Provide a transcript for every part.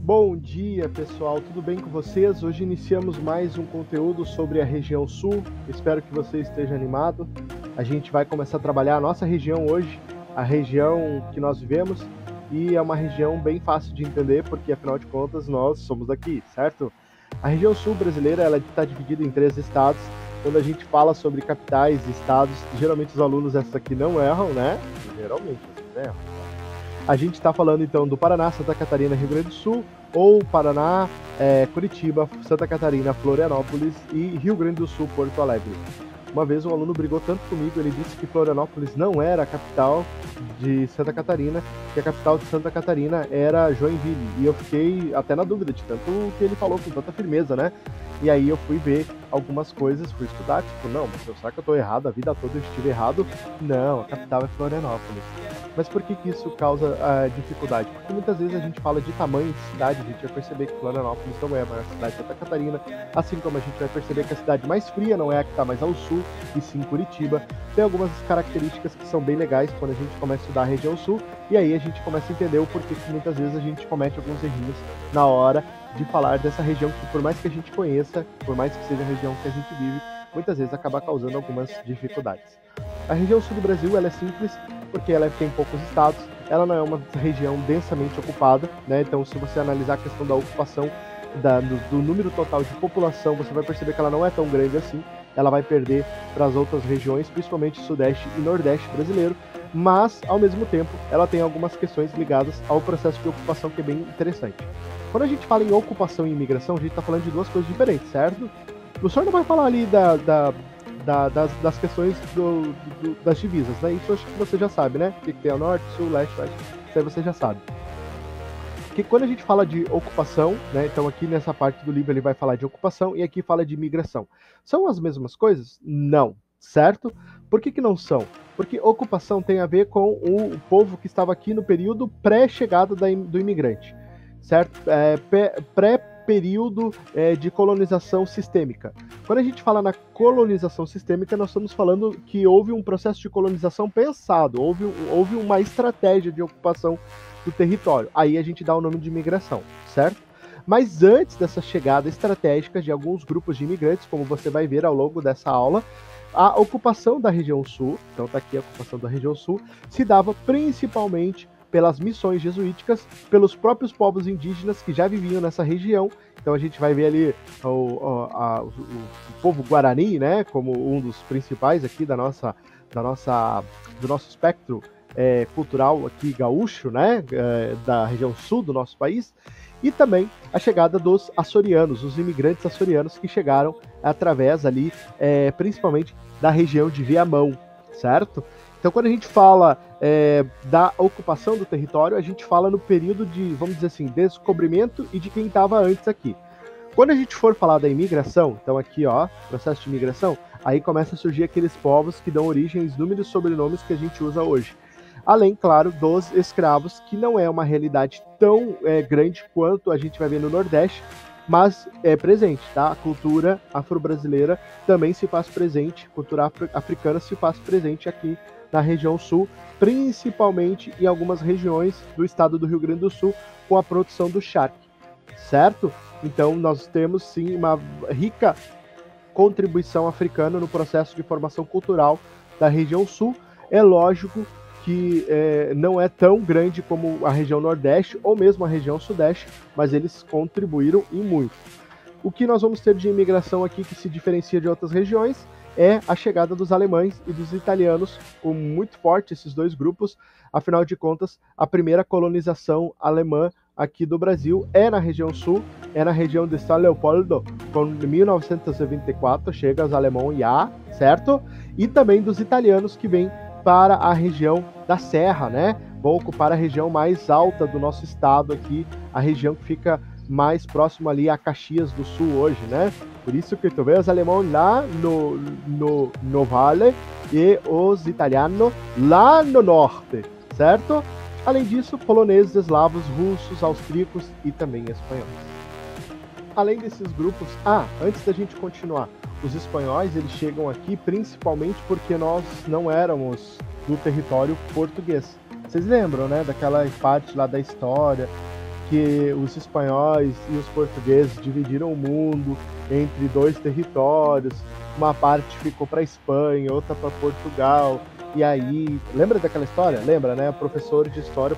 Bom dia, pessoal, tudo bem com vocês? Hoje iniciamos mais um conteúdo sobre a região sul. Espero que você esteja animado. A gente vai começar a trabalhar a nossa região hoje, a região que nós vivemos, e é uma região bem fácil de entender, porque afinal de contas nós somos daqui, certo? A região sul brasileira ela está dividida em 3 estados. Quando a gente fala sobre capitais e estados, geralmente os alunos essa aqui não erram, né? Geralmente vocês erram. A gente está falando então do Paraná, Santa Catarina, Rio Grande do Sul, ou Paraná, Curitiba, Santa Catarina, Florianópolis e Rio Grande do Sul, Porto Alegre. Uma vez um aluno brigou tanto comigo, ele disse que Florianópolis não era a capital de Santa Catarina, que a capital de Santa Catarina era Joinville. E eu fiquei até na dúvida de tanto que ele falou com tanta firmeza, né? E aí eu fui ver algumas coisas, fui estudar, tipo, não, mas será que eu tô errado? A vida toda eu estive errado? Não, a capital é Florianópolis. Mas por que isso causa dificuldade? Porque muitas vezes a gente fala de tamanho de cidade, a gente vai perceber que Florianópolis não é a maior cidade de Santa Catarina, assim como a gente vai perceber que a cidade mais fria não é a que está mais ao sul, e sim Curitiba. Tem algumas características que são bem legais quando a gente começa a estudar a região sul, e aí a gente começa a entender o porquê que muitas vezes a gente comete alguns errinhos na hora de falar dessa região que, por mais que a gente conheça, por mais que seja a região que a gente vive, muitas vezes acaba causando algumas dificuldades. A região sul do Brasil ela é simples porque ela tem poucos estados, ela não é uma região densamente ocupada, né? Então, se você analisar a questão da ocupação do número total de população, você vai perceber que ela não é tão grande assim, ela vai perder para as outras regiões, principalmente Sudeste e Nordeste brasileiro, mas, ao mesmo tempo, ela tem algumas questões ligadas ao processo de ocupação que é bem interessante. Quando a gente fala em ocupação e imigração, a gente está falando de duas coisas diferentes, certo? O senhor não vai falar ali das questões das divisas, né? Isso eu acho que você já sabe, né? O que tem o norte, sul, leste, oeste, isso aí você já sabe. Que quando a gente fala de ocupação, né? Então aqui nessa parte do livro ele vai falar de ocupação e aqui fala de imigração. São as mesmas coisas? Não, certo? Por que não são? Porque ocupação tem a ver com o povo que estava aqui no período pré-chegada do imigrante, certo? Pré-período de colonização sistêmica. Quando a gente fala na colonização sistêmica, nós estamos falando que houve um processo de colonização pensado, houve uma estratégia de ocupação do território. Aí a gente dá o nome de imigração, certo? Mas antes dessa chegada estratégica de alguns grupos de imigrantes, como você vai ver ao longo dessa aula, a ocupação da região sul, então está aqui a ocupação da região sul, se dava principalmente pelas missões jesuíticas, pelos próprios povos indígenas que já viviam nessa região. Então a gente vai ver ali o povo Guarani, né, como um dos principais aqui do nosso espectro cultural aqui gaúcho, né, da região sul do nosso país, e também a chegada dos açorianos, os imigrantes açorianos que chegaram através ali, principalmente da região de Viamão, certo? Então, quando a gente fala da ocupação do território, a gente fala no período de, vamos dizer assim, descobrimento e de quem estava antes aqui. Quando a gente for falar da imigração, então aqui, ó, processo de imigração, aí começa a surgir aqueles povos que dão origem aos inúmeros sobrenomes que a gente usa hoje. Além, claro, dos escravos, que não é uma realidade tão grande quanto a gente vai ver no Nordeste, mas é presente, tá? A cultura afro-brasileira também se faz presente, a cultura africana se faz presente aqui na região sul, principalmente em algumas regiões do estado do Rio Grande do Sul, com a produção do charque, certo? Então, nós temos, sim, uma rica contribuição africana no processo de formação cultural da região sul. É lógico que não é tão grande como a região Nordeste ou mesmo a região Sudeste, mas eles contribuíram e muito. O que nós vamos ter de imigração aqui que se diferencia de outras regiões é a chegada dos alemães e dos italianos, com muito forte esses dois grupos. Afinal de contas, a primeira colonização alemã aqui do Brasil é na região sul, é na região de São Leopoldo, com 1924 chega os alemães já, certo? E também dos italianos que vêm para a região da Serra, né? Vão ocupar a região mais alta do nosso estado aqui, a região que fica mais próximo ali a Caxias do Sul hoje, né? Por isso que tu vê os alemães lá no vale e os italianos lá no norte, certo? Além disso, poloneses, eslavos, russos, austríacos e também espanhóis. Além desses grupos, antes da gente continuar, os espanhóis eles chegam aqui principalmente porque nós não éramos do território português. Vocês lembram, né, daquela parte lá da história que os espanhóis e os portugueses dividiram o mundo entre dois territórios, uma parte ficou para a Espanha, outra para Portugal, e aí, lembra daquela história? Lembra, né? Professora de história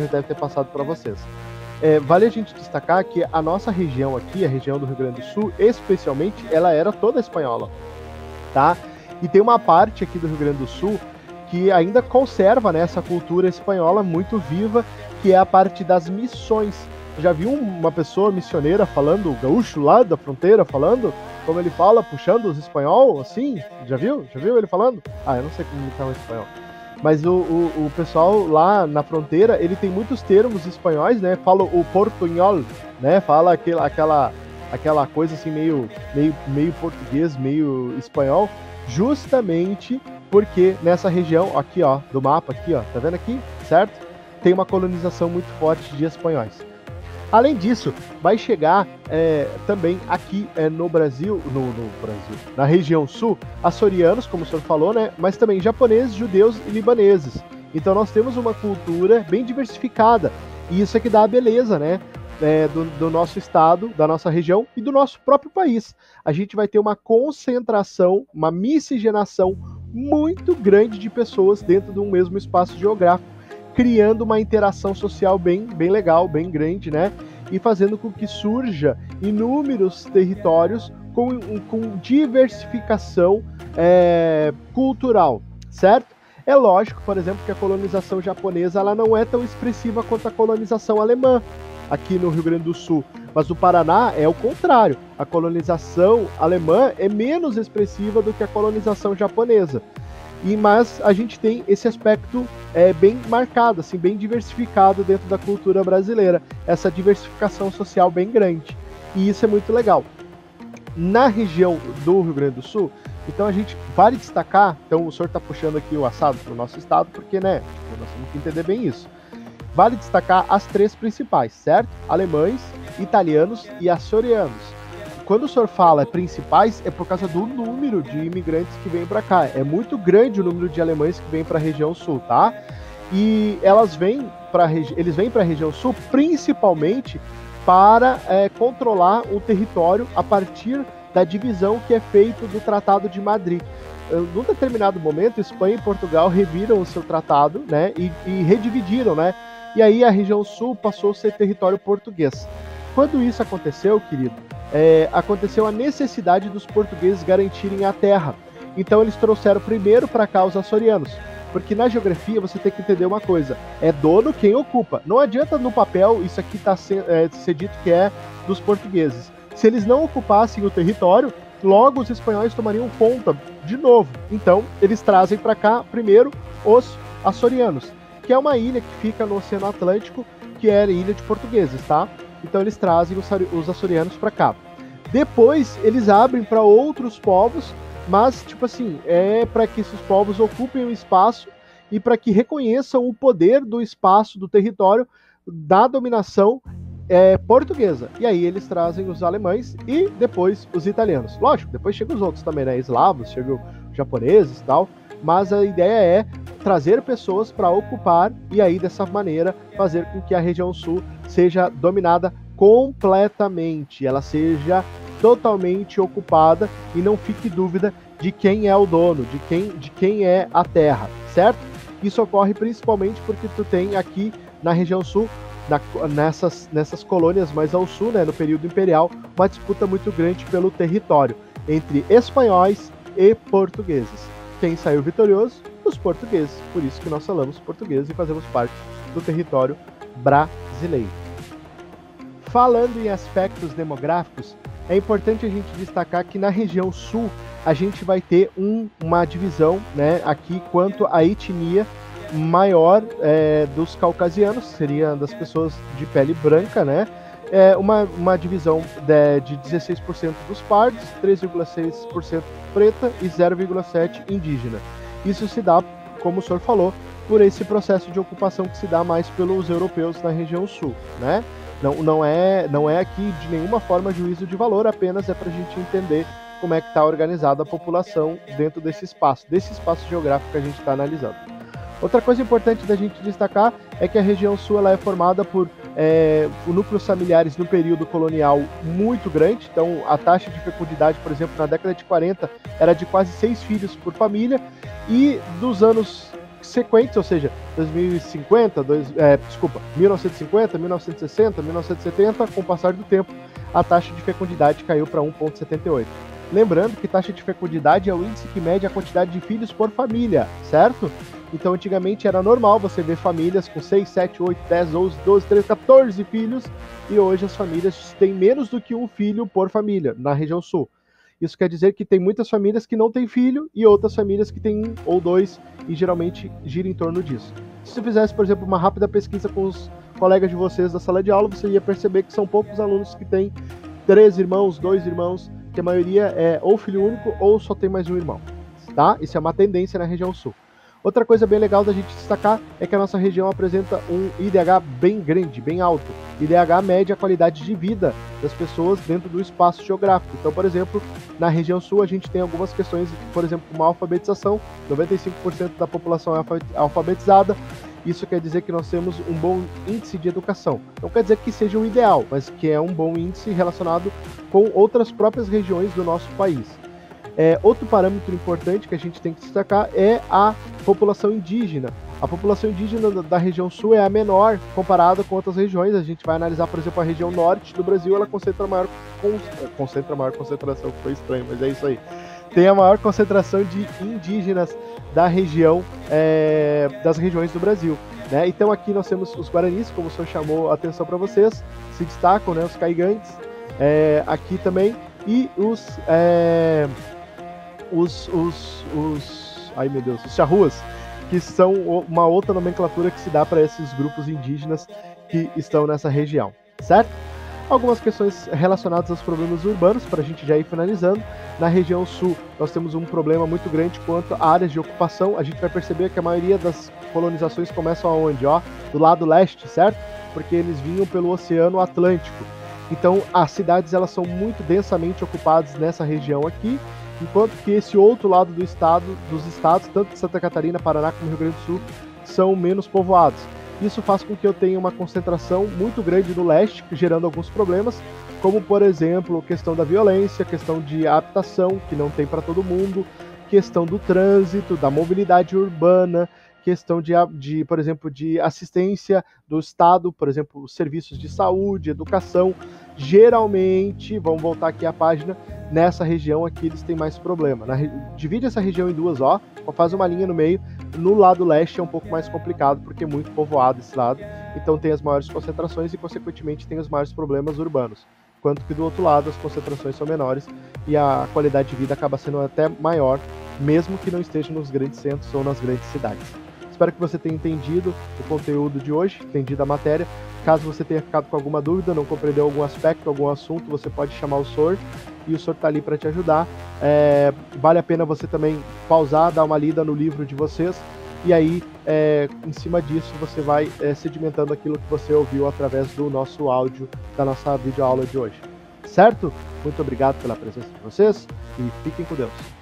já deve ter passado para vocês. Vale a gente destacar que a nossa região aqui, a região do Rio Grande do Sul, especialmente, ela era toda espanhola, tá? E tem uma parte aqui do Rio Grande do Sul que ainda conserva, né, essa cultura espanhola muito viva, que é a parte das missões. Já viu uma pessoa missioneira falando, o gaúcho lá da fronteira falando, como ele fala, puxando os espanhol, assim? Já viu? Já viu ele falando? Eu não sei como ele fala espanhol. Mas o pessoal lá na fronteira, ele tem muitos termos espanhóis, né? Fala o portunhol, né? Fala aquela coisa assim meio português, meio espanhol, justamente porque nessa região, aqui ó, do mapa aqui ó, tá vendo aqui, certo? Tem uma colonização muito forte de espanhóis. Além disso, vai chegar também aqui no Brasil, na região sul, açorianos, como o senhor falou, né? Mas também japoneses, judeus e libaneses. Então nós temos uma cultura bem diversificada. E isso é que dá a beleza, né? Do nosso estado, da nossa região e do nosso próprio país. A gente vai ter uma concentração, uma miscigenação muito grande de pessoas dentro de um mesmo espaço geográfico, criando uma interação social bem legal, bem grande, né? E fazendo com que surja inúmeros territórios com diversificação cultural, certo? É lógico, por exemplo, que a colonização japonesa ela não é tão expressiva quanto a colonização alemã aqui no Rio Grande do Sul, mas no Paraná é o contrário. A colonização alemã é menos expressiva do que a colonização japonesa. Mas a gente tem esse aspecto bem marcado, assim, bem diversificado dentro da cultura brasileira, essa diversificação social bem grande. E isso é muito legal. Na região do Rio Grande do Sul, então a gente vale destacar, então o senhor está puxando aqui o assado para o nosso estado, porque, né, nós temos que entender bem isso. Vale destacar as três principais, certo? Alemães, italianos e açorianos. Quando o senhor fala principais, é por causa do número de imigrantes que vêm para cá. É muito grande o número de alemães que vêm para a região sul, tá? E eles vêm para a região sul principalmente para controlar o território a partir da divisão que é feita do Tratado de Madrid. Num determinado momento, Espanha e Portugal reviram o seu tratado, né, e redividiram, né? E aí a região sul passou a ser território português. Quando isso aconteceu, querido, aconteceu a necessidade dos portugueses garantirem a terra. Então eles trouxeram primeiro para cá os açorianos, porque na geografia você tem que entender uma coisa, é dono quem ocupa. Não adianta no papel isso aqui ser dito que é dos portugueses. Se eles não ocupassem o território, logo os espanhóis tomariam conta de novo. Então eles trazem para cá primeiro os açorianos, que é uma ilha que fica no Oceano Atlântico, que é a ilha de portugueses, tá? Então eles trazem os açorianos para cá. Depois eles abrem para outros povos, mas tipo assim, é para que esses povos ocupem o espaço e para que reconheçam o poder do espaço, do território, da dominação portuguesa. E aí eles trazem os alemães e depois os italianos. Lógico, depois chegam os outros também, né? Eslavos, chegam os japoneses e tal. Mas a ideia é trazer pessoas para ocupar e aí dessa maneira fazer com que a região sul seja dominada completamente, ela seja totalmente ocupada e não fique dúvida de quem é o dono, de quem é a terra, certo? Isso ocorre principalmente porque tu tem aqui na região sul, nessas colônias mais ao sul, né, no período imperial, uma disputa muito grande pelo território entre espanhóis e portugueses. Quem saiu vitorioso? Os portugueses. Por isso que nós falamos português e fazemos parte do território brasileiro. Falando em aspectos demográficos, é importante a gente destacar que na região sul a gente vai ter uma divisão, né, aqui quanto à etnia maior dos caucasianos, seria das pessoas de pele branca, né? Uma divisão de 16% dos pardos, 3,6% preta e 0,7% indígena. Isso se dá, como o senhor falou, por esse processo de ocupação que se dá mais pelos europeus na região sul, né? Não é aqui de nenhuma forma juízo de valor, apenas é para a gente entender como é que está organizada a população dentro desse espaço geográfico que a gente está analisando. Outra coisa importante da gente destacar é que a região sul ela é formada por núcleos familiares no período colonial muito grande. Então, a taxa de fecundidade, por exemplo, na década de 40 era de quase 6 filhos por família, e dos anos sequentes, ou seja, 1950, 1960, 1970, com o passar do tempo, a taxa de fecundidade caiu para 1,78. Lembrando que taxa de fecundidade é o índice que mede a quantidade de filhos por família, certo? Então, antigamente era normal você ver famílias com 6, 7, 8, 10, 11, 12, 13, 14 filhos, e hoje as famílias têm menos do que um filho por família, na região sul. Isso quer dizer que tem muitas famílias que não têm filho e outras famílias que têm um ou dois, e geralmente gira em torno disso. Se você fizesse, por exemplo, uma rápida pesquisa com os colegas de vocês da sala de aula, você ia perceber que são poucos alunos que têm 3 irmãos, 2 irmãos, que a maioria é ou filho único ou só tem mais um irmão, tá? Isso é uma tendência na região sul. Outra coisa bem legal da gente destacar é que a nossa região apresenta um IDH bem grande, bem alto. IDH mede a qualidade de vida das pessoas dentro do espaço geográfico. Então, por exemplo, na região sul a gente tem algumas questões, por exemplo, como a alfabetização, 95% da população é alfabetizada. Isso quer dizer que nós temos um bom índice de educação. Não quer dizer que seja o ideal, mas que é um bom índice relacionado com outras próprias regiões do nosso país. Outro parâmetro importante que a gente tem que destacar é a população indígena. A população indígena da região sul é a menor comparada com outras regiões. A gente vai analisar, por exemplo, a região norte do Brasil, ela concentra a maior concentração, que foi estranho, mas é isso aí. Tem a maior concentração de indígenas da região, das regiões do Brasil, né? Então aqui nós temos os guaranis, como o senhor chamou a atenção para vocês, se destacam, né? Os caigangues, aqui também, e os charruas, que são uma outra nomenclatura que se dá para esses grupos indígenas que estão nessa região, certo? Algumas questões relacionadas aos problemas urbanos, para a gente já ir finalizando. Na região sul, nós temos um problema muito grande quanto a áreas de ocupação. A gente vai perceber que a maioria das colonizações começam aonde? Do lado leste, certo? Porque eles vinham pelo Oceano Atlântico. Então, as cidades elas são muito densamente ocupadas nessa região aqui, enquanto que esse outro lado dos estados, tanto de Santa Catarina, Paraná como Rio Grande do Sul, são menos povoados. Isso faz com que eu tenha uma concentração muito grande no leste, gerando alguns problemas, como, por exemplo, questão da violência, questão de habitação, que não tem para todo mundo, questão do trânsito, da mobilidade urbana, questão por exemplo, de assistência do Estado, por exemplo, serviços de saúde, educação. Geralmente, vamos voltar aqui à página, nessa região aqui eles têm mais problema. Divide essa região em duas, faz uma linha no meio. No lado leste é um pouco mais complicado, porque é muito povoado esse lado, então tem as maiores concentrações e, consequentemente, tem os maiores problemas urbanos. Enquanto que do outro lado as concentrações são menores e a qualidade de vida acaba sendo até maior, mesmo que não esteja nos grandes centros ou nas grandes cidades. Espero que você tenha entendido o conteúdo de hoje, entendido a matéria. Caso você tenha ficado com alguma dúvida, não compreendeu algum aspecto, algum assunto, você pode chamar o Sor, e o Sor está ali para te ajudar. Vale a pena você também pausar, dar uma lida no livro de vocês, e aí, em cima disso, você vai sedimentando aquilo que você ouviu através do nosso áudio, da nossa videoaula de hoje. Certo? Muito obrigado pela presença de vocês, e fiquem com Deus.